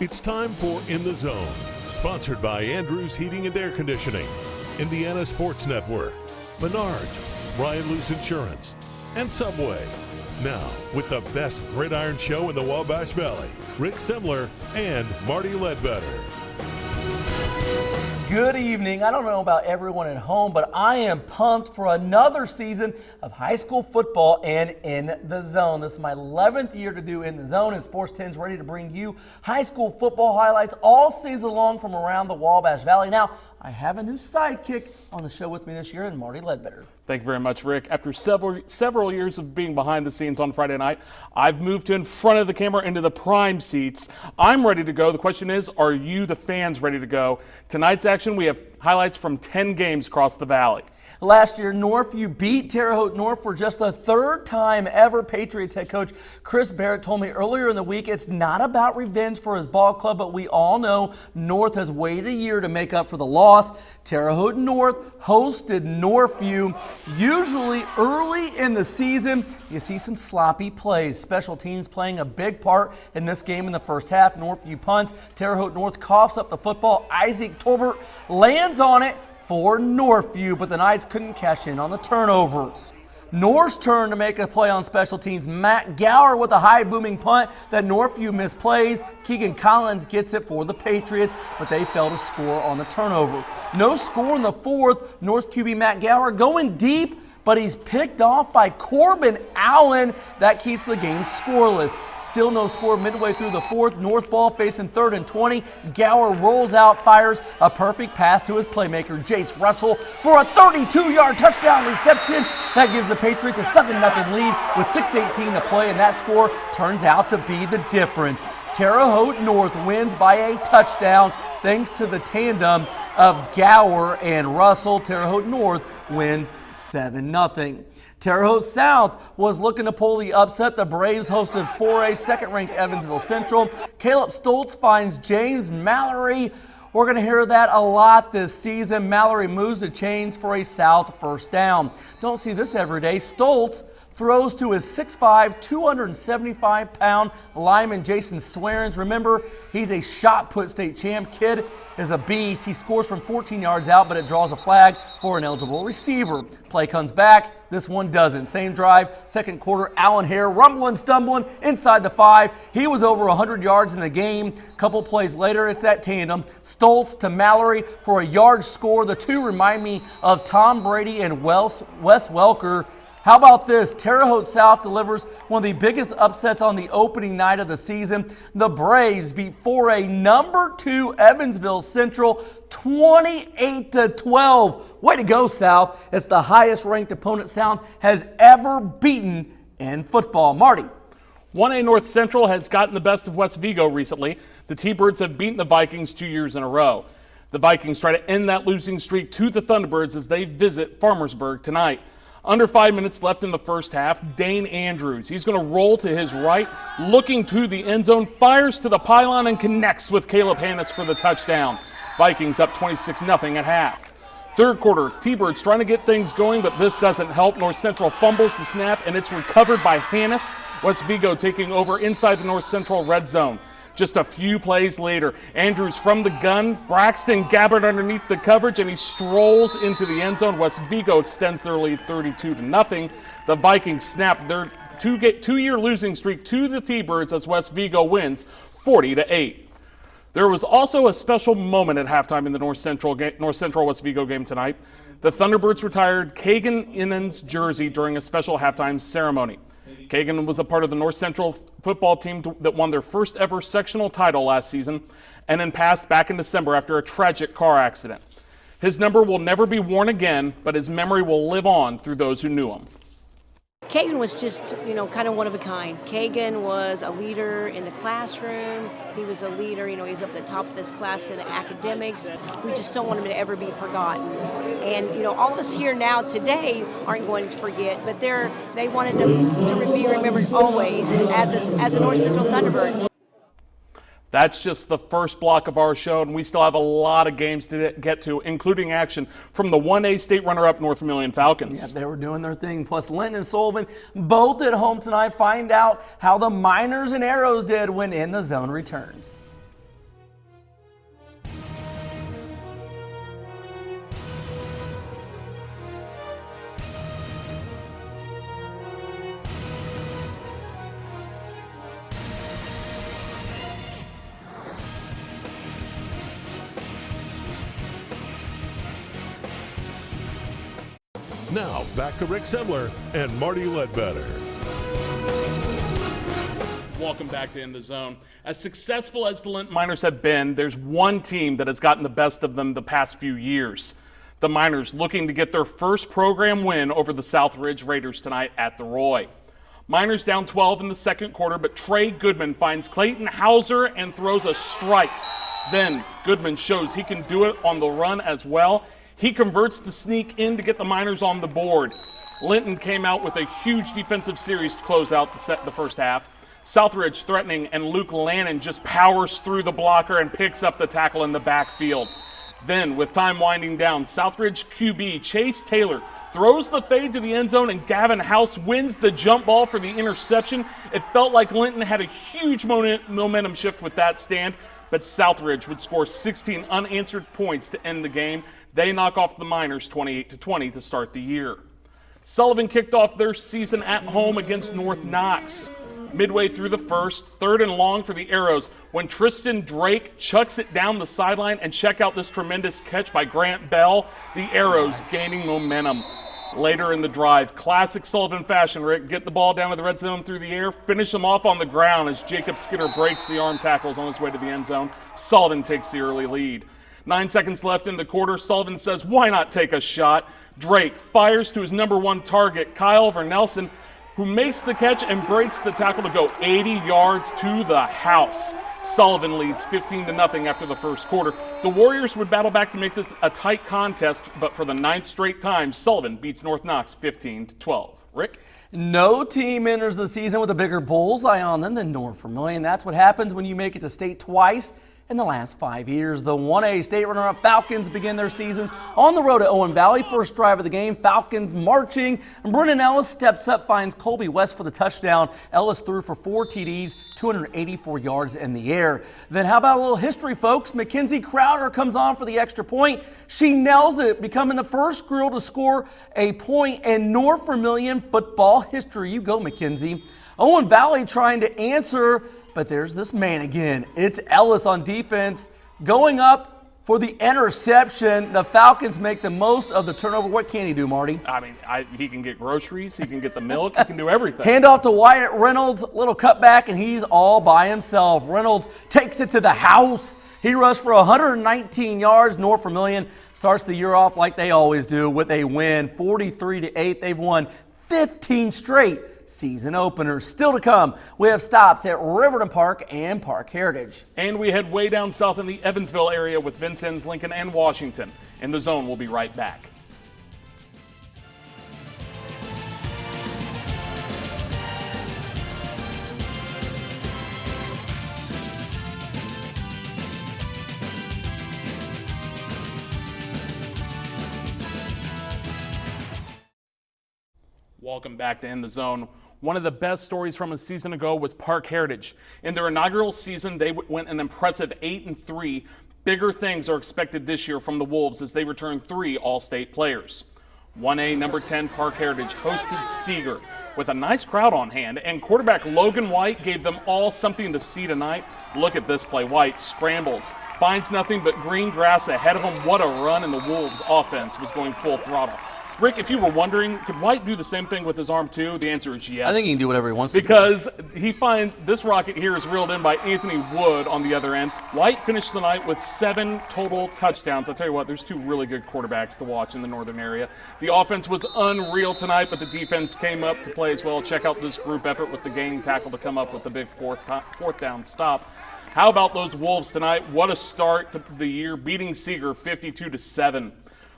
It's time for In the Zone, sponsored by Andrews Heating and Air Conditioning, Indiana Sports Network, Menards, Ryan Luce Insurance, and Subway. Now, with the best gridiron show in the Wabash Valley, Rick Semler and Marty Ledbetter. Good evening. I don't know about everyone at home, but I am pumped for another season of high school football and In the Zone. This is my 11th year to do In the Zone, and Sports 10's ready to bring you high school football highlights all season long from around the Wabash Valley. Now, I have a new sidekick on the show with me this year, and Marty Ledbetter. Thank you very much, Rick. After several years of being behind the scenes on Friday night, I've moved to in front of the camera into the prime seats. I'm ready to go. The question is, are you, the fans, ready to go? Tonight's action, we have highlights from 10 games across the valley. Last year, Northview beat Terre Haute North for just the third time ever. Patriots head coach Chris Barrett told me earlier in the week it's not about revenge for his ball club, but we all know North has waited a year to make up for the loss. Terre Haute North hosted Northview. Usually early in the season, you see some sloppy plays. Special teams playing a big part in this game in the first half. Northview punts. Terre Haute North coughs up the football. Isaac Tolbert lands on it for Northview, but the Knights couldn't cash in on the turnover. North's turn to make a play on special teams. Matt Gower with a high booming punt that Northview misplays. Keegan Collins gets it for the Patriots, but they fail to score on the turnover. No score in the fourth. North QB Matt Gower going deep, but he's picked off by Corbin Allen. That keeps the game scoreless. Still no score midway through the fourth. North ball facing 3rd and 20. Gower rolls out, fires a perfect pass to his playmaker, Jace Russell, for a 32-yard touchdown reception. That gives the Patriots a 7-0 lead with 6:18 to play, and that score turns out to be the difference. Terre Haute North wins by a touchdown thanks to the tandem of Gower and Russell. Terre Haute North wins 7-0. Terre Haute South was looking to pull the upset. The Braves hosted 4A second-ranked Evansville Central. Caleb Stoltz finds James Mallory. We're going to hear that a lot this season. Mallory moves the chains for a South first down. Don't see this every day. Stoltz throws to his 6'5", 275-pound lineman Jason Swearens. Remember, he's a shot put state champ. Kid is a beast. He scores from 14 yards out, but it draws a flag for an eligible receiver. Play comes back. This one doesn't. Same drive, second quarter, Allen Hare rumbling, stumbling inside the 5. He was over 100 yards in the game. Couple plays later, it's that tandem. Stoltz to Mallory for a yard score. The two remind me of Tom Brady and Wes Welker. How about this? Terre Haute South delivers one of the biggest upsets on the opening night of the season. The Braves beat 4A number 2 Evansville Central 28-12. Way to go, South. It's the highest ranked opponent South has ever beaten in football. Marty. 1A North Central has gotten the best of West Vigo recently. The T-Birds have beaten the Vikings 2 years in a row. The Vikings try to end that losing streak to the Thunderbirds as they visit Farmersburg tonight. Under 5 minutes left in the first half, Dane Andrews. He's going to roll to his right, looking to the end zone, fires to the pylon and connects with Caleb Hannes for the touchdown. Vikings up 26-0 at half. Third quarter, T-Birds trying to get things going, but this doesn't help. North Central fumbles the snap, and it's recovered by Hannes. West Vigo taking over inside the North Central red zone. Just a few plays later, Andrews from the gun, Braxton Gabbard underneath the coverage, and he strolls into the end zone. West Vigo extends their lead 32-0. The Vikings snap their two-year losing streak to the T-Birds as West Vigo wins 40-8. There was also a special moment at halftime in the North Central West Vigo game tonight. The Thunderbirds retired Kagan Innan's jersey during a special halftime ceremony. Kagan was a part of the North Central football team that won their first ever sectional title last season and then passed back in December after a tragic car accident. His number will never be worn again, but his memory will live on through those who knew him. Kagan was just, kind of one of a kind. Kagan was a leader in the classroom. He was a leader, he was up at the top of his class in academics. We just don't want him to ever be forgotten. And, all of us here now today aren't going to forget, but they wanted him to be remembered always as a North Central Thunderbird. That's just the first block of our show, and we still have a lot of games to get to, including action from the 1A state runner-up North Vermilion Falcons. Yeah, they were doing their thing. Plus, Linton and Sullivan both at home tonight. Find out how the Miners and Arrows did when In the Zone returns. Now, back to Rick Semler and Marty Ledbetter. Welcome back to In the Zone. As successful as the Linton Miners have been, there's one team that has gotten the best of them the past few years. The Miners looking to get their first program win over the Southridge Raiders tonight at the Roy. Miners down 12 in the second quarter, but Trey Goodman finds Clayton Hauser and throws a strike. Then Goodman shows he can do it on the run as well. He converts the sneak in to get the Miners on the board. Linton came out with a huge defensive series to close out the first half. Southridge threatening, and Luke Lannon just powers through the blocker and picks up the tackle in the backfield. Then, with time winding down, Southridge QB Chase Taylor throws the fade to the end zone, and Gavin House wins the jump ball for the interception. It felt like Linton had a huge momentum shift with that stand, but Southridge would score 16 unanswered points to end the game. They knock off the Miners 28-20 to start the year. Sullivan kicked off their season at home against North Knox. Midway through the first, 3rd and long for the Arrows when Tristan Drake chucks it down the sideline, and check out this tremendous catch by Grant Bell. The Arrows gaining momentum. Later in the drive, classic Sullivan fashion, Rick, get the ball down to the red zone through the air, finish them off on the ground as Jacob Skidder breaks the arm tackles on his way to the end zone. Sullivan takes the early lead. 9 seconds left in the quarter. Sullivan says, why not take a shot? Drake fires to his number 1 target, Kyle Vernelson, who makes the catch and breaks the tackle to go 80 yards to the house. Sullivan leads 15-0 after the first quarter. The Warriors would battle back to make this a tight contest, but for the 9th straight time, Sullivan beats North Knox 15-12. Rick? No team enters the season with a bigger bullseye on them than North Vermilion. That's what happens when you make it to state twice in the last 5 years. The 1A state runner-up Falcons begin their season on the road at Owen Valley. First drive of the game, Falcons marching. And Brennan Ellis steps up, finds Colby West for the touchdown. Ellis threw for 4 TDs, 284 yards in the air. Then how about a little history, folks? Mackenzie Crowder comes on for the extra point. She nails it, becoming the first girl to score a point in North Vermilion football history. You go, Mackenzie. Owen Valley trying to answer, but there's this man again. It's Ellis on defense going up for the interception. The Falcons make the most of the turnover. What can he do, Marty? I mean, he can get groceries, he can get the milk, he can do everything. Hand off to Wyatt Reynolds, little cutback, and he's all by himself. Reynolds takes it to the house. He rushed for 119 yards. North Vermilion starts the year off like they always do with a win, 43-8. They've won 15 straight season openers. Still to come, we have stops at Riverton Park and Park Heritage. And we head way down south in the Evansville area with Vincennes, Lincoln, and Washington. In the Zone, we'll be right back. Welcome back to In the Zone. One of the best stories from a season ago was Park Heritage. In their inaugural season, they went an impressive 8-3. Bigger things are expected this year from the Wolves as they return 3 All-State players. 1A number 10 Park Heritage hosted Seeger with a nice crowd on hand, and quarterback Logan White gave them all something to see tonight. Look at this play. White scrambles, finds nothing but green grass ahead of him. What a run, and the Wolves offense was going full throttle. Rick, if you were wondering, could White do the same thing with his arm too? The answer is yes. I think he can do whatever he wants to do. Because he finds this rocket here is reeled in by Anthony Wood on the other end. White finished the night with 7 total touchdowns. I'll tell you what, there's 2 really good quarterbacks to watch in the northern area. The offense was unreal tonight, but the defense came up to play as well. Check out this group effort with the gang tackle to come up with the big fourth down stop. How about those Wolves tonight? What a start to the year, beating Seeger 52-7.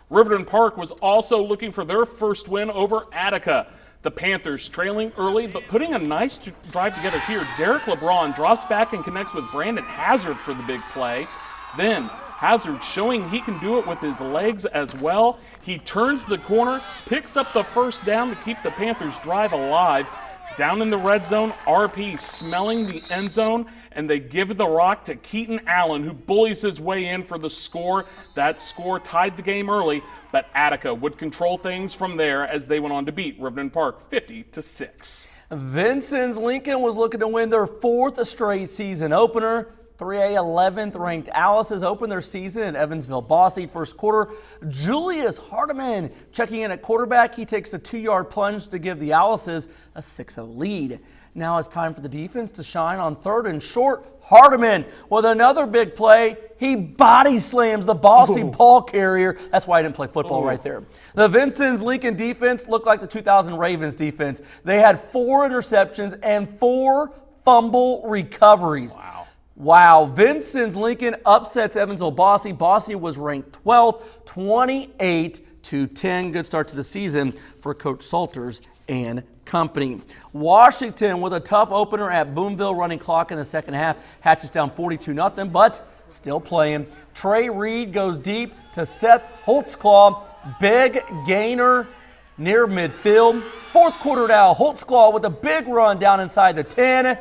Riverton Park was also looking for their first win over Attica. The Panthers trailing early, but putting a nice drive together here. Derek LeBron drops back and connects with Brandon Hazard for the big play. Then Hazard showing he can do it with his legs as well. He turns the corner, picks up the first down to keep the Panthers drive alive. Down in the red zone, RP smelling the end zone, and they give the rock to Keaton Allen, who bullies his way in for the score. That score tied the game early, but Attica would control things from there as they went on to beat Riverton Park 50-6. Vincennes Lincoln was looking to win their 4th straight season opener. 3A 11th ranked Alice's opened their season in Evansville. Bossy first quarter. Julius Hardiman checking in at quarterback. He takes a 2-yard plunge to give the Alice's a 6-0 lead. Now it's time for the defense to shine on 3rd and short. Hardiman with another big play. He body slams the Bossy ball carrier. That's why I didn't play football right there. The Vincennes-Lincoln defense looked like the 2000 Ravens defense. They had 4 interceptions and 4 fumble recoveries. Wow. Vincennes-Lincoln upsets Evansville Bossy. Bossy was ranked 12th, 28-10. Good start to the season for Coach Salters and company. Washington with a tough opener at Boonville, running clock in the second half. Hatches down 42-0, but still playing. Trey Reed goes deep to Seth Holtzclaw. Big gainer near midfield. 4th quarter now, Holtzclaw with a big run down inside the 10.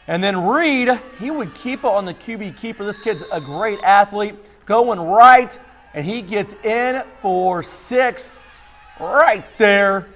And then Reed, he would keep it on the QB keeper. This kid's a great athlete. Going right, and he gets in for 6 right there.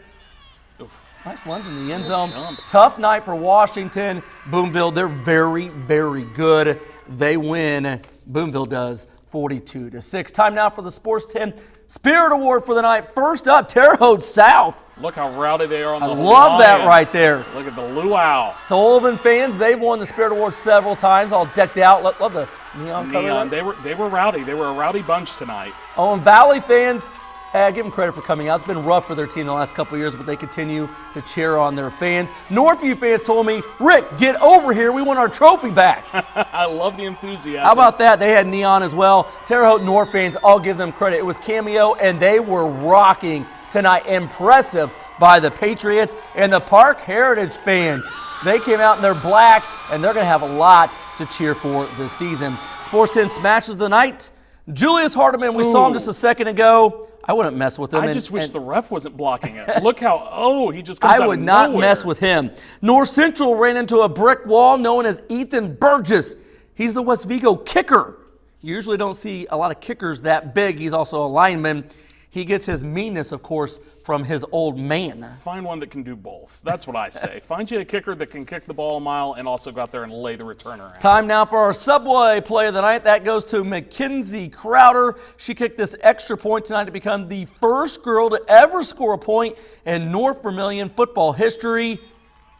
Nice lunge in the end zone. Tough night for Washington. Boonville, they're very, very good. They win. Boonville does 42-6. Time now for the Sports 10 Spirit Award for the night. First up, Terre Haute South. Look how rowdy they are on the I love that right there. Look at the luau. Sullivan fans, they've won the Spirit Award several times, all decked out. Love the neon color. They were rowdy. They were a rowdy bunch tonight. Oh, and Valley fans, I give them credit for coming out. It's been rough for their team the last couple of years, but they continue to cheer on their fans. Northview fans told me, Rick, get over here. We want our trophy back. I love the enthusiasm. How about that? They had neon as well. Terre Haute North fans, I'll give them credit. It was cameo, and they were rocking tonight. Impressive by the Patriots. And the Park Heritage fans, they came out in their black, and they're going to have a lot to cheer for this season. Sports 10 smashes the night. Julius Hardiman, we saw him just a second ago. I wouldn't mess with him. I just wish the ref wasn't blocking it. Look how, he just comes out of I would not nowhere. mess with him. North Central ran into a brick wall known as Ethan Burgess. He's the West Vigo kicker. You usually don't see a lot of kickers that big. He's also a lineman. He gets his meanness, of course, from his old man. Find one that can do both. That's what I say. Find you a kicker that can kick the ball a mile and also go out there and lay the returner out. Time now for our Subway play of the night. That goes to Mackenzie Crowder. She kicked this extra point tonight to become the first girl to ever score a point in North Vermilion football history.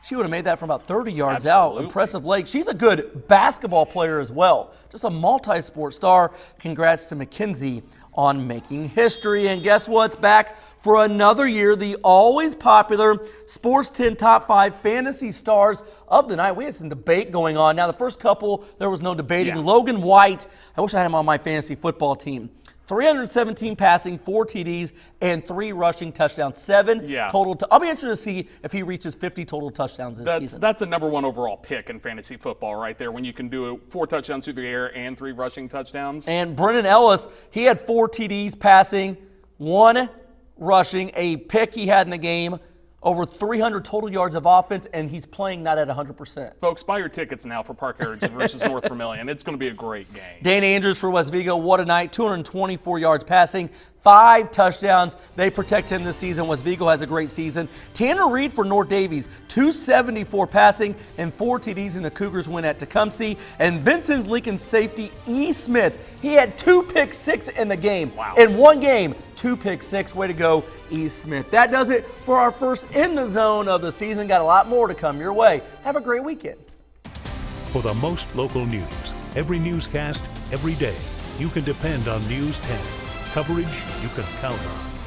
She would have made that from about 30 yards out. Impressive leg. She's a good basketball player as well. Just a multi-sport star. Congrats to Mackenzie on making history. And guess what's back for another year? The always popular Sports 10 Top 5 Fantasy Stars of the night. We had some debate going on. Now, the first couple, there was no debating. Logan White, I wish I had him on my fantasy football team. 317 passing, 4 TDs, and 3 rushing touchdowns. 7 total. I'll be interested to see if he reaches 50 total touchdowns this season. That's a #1 overall pick in fantasy football right there when you can do 4 touchdowns through the air and 3 rushing touchdowns. And Brennan Ellis, he had 4 TDs passing, 1 rushing, a pick he had in the game, over 300 total yards of offense, and he's playing not at 100%. Folks, buy your tickets now for Park Heritage versus North Vermilion. It's going to be a great game. Dane Andrews for West Vigo, what a night. 224 yards passing, 5 touchdowns. They protect him this season. West Vigo has a great season. Tanner Reed for North Davies, 274 passing and 4 TDs in the Cougars win at Tecumseh. And Vincennes-Lincoln safety E. Smith, he had 2 pick 6 in the game. Wow. In one game, 2 pick 6. Way to go, E. Smith. That does it for our first In the Zone of the season. Got a lot more to come your way. Have a great weekend. For the most local news, every newscast, every day, you can depend on News 10. Coverage you can count on.